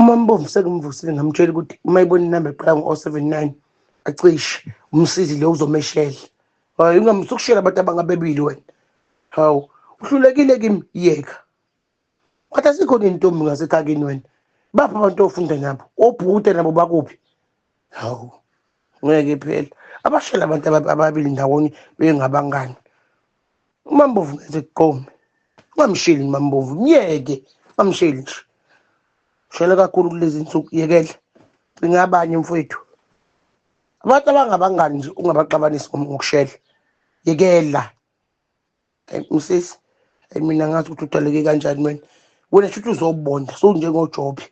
Umambovu sekimvusile ngamtshela ukuthi mayibona inamba eqala ngo-079 acishe umsizi lo uzomeshela. Hayi ungamsukushela abantu abangabebili wena. Hawu uhlulekile kimi yeka. Kodwa sikhona intombi ngasekhakini wena. Bapha abantu ofunda nabo. Obhukude nabo bakuphi? Hawu ngeke phela. Abashela abantu ababili ndawonye bengabangani. Umambovu ngeze kuqome. Ungamsheli umambovu myeke. Ungamsheli nje. Shela kakhulu kulezi insuku yekela. Cinga abanye mfowethu. Abantu abangabangani nje ungabaxabanisi ngokushela. Yekela. Msisi mina ngathi ukuthi utaleke kanjani wena. Wena futhi uzobonda so njengoJobe.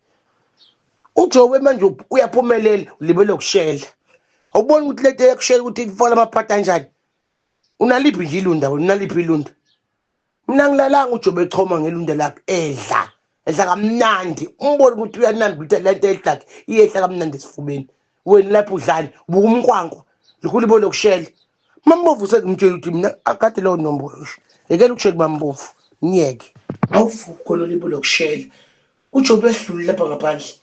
uJobe manje uyaphumelela ulibele ukushela. Awuboni ukuthi lethe yakushela ukuthi ifola amaphatha kanjani. Unaliphi nje ilunda wena unaliphi ilunda. Mina ngilalanga uJobe echoma ngelunda lakhe edla kamnandi. Umbone ukuthi uyanambitha lento edlakhe iyehla kamnandi esifubeni. Wena lapho udlani buka umkwankwa likulibole ukushela. Mambovu sekimtshela ukuthi mina akade lo nombolo. Yekela ukushela mambovu ngiyeke. Awufuko lo libole ukushela. uJobe ehlule lapha ngaphandle.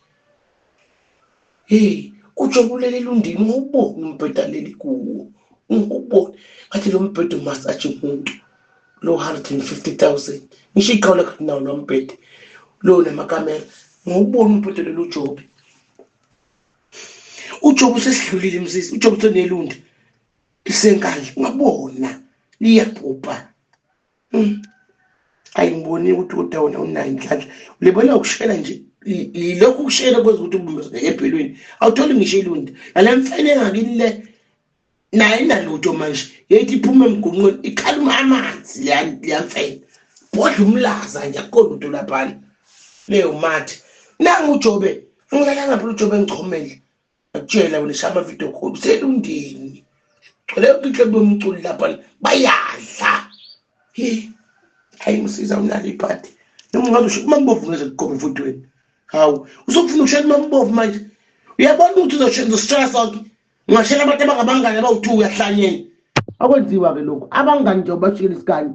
Hey, uJobe ulele elundini nguboni umbheda leli kuwo. Nguboni ngathi lo mbheda masaje umuntu lo 150,000. Ngisho iqhawula kathi nawo lo mbheda. Lo namakamera nguboni umbheda lo uJobe. uJobe usesidlulile msisi. uJobe usenelunda. Lisenkandla ungabona liyabhubha. Ayingiboni ukuthi udawona unayo inhlanhla. Ulibona ukushela nje lokhu kushela kwenza ukuthi ubumbe ebhelweni. Awutholi ngisho ilunda. Nale mfene ngakini le naye inalutho manje. Yethi iphuma emgonqweni ikhaluma amanzi liyamfene. Bodla umlaza nje akukho lutho laphana. Leyo mathi. Nangu uJobe. Ngilala ngapha uJobe engichomele. Akutshela wena shama video call uselundini. Leyo picture bomculi lapha bayadla. Hayi msiza unali iphathi. Noma ngabe usho mambovu ngeze kuqoma mfuthu wena. Hawu usokufuna ushela mambovu manje. Uyabona ukuthi uzoshenza stress sonke. Ngashela abantu abangabangani abawu2 uyahlanyela. Akwenziwa ke lokho. Abangani nje obashikela isikani.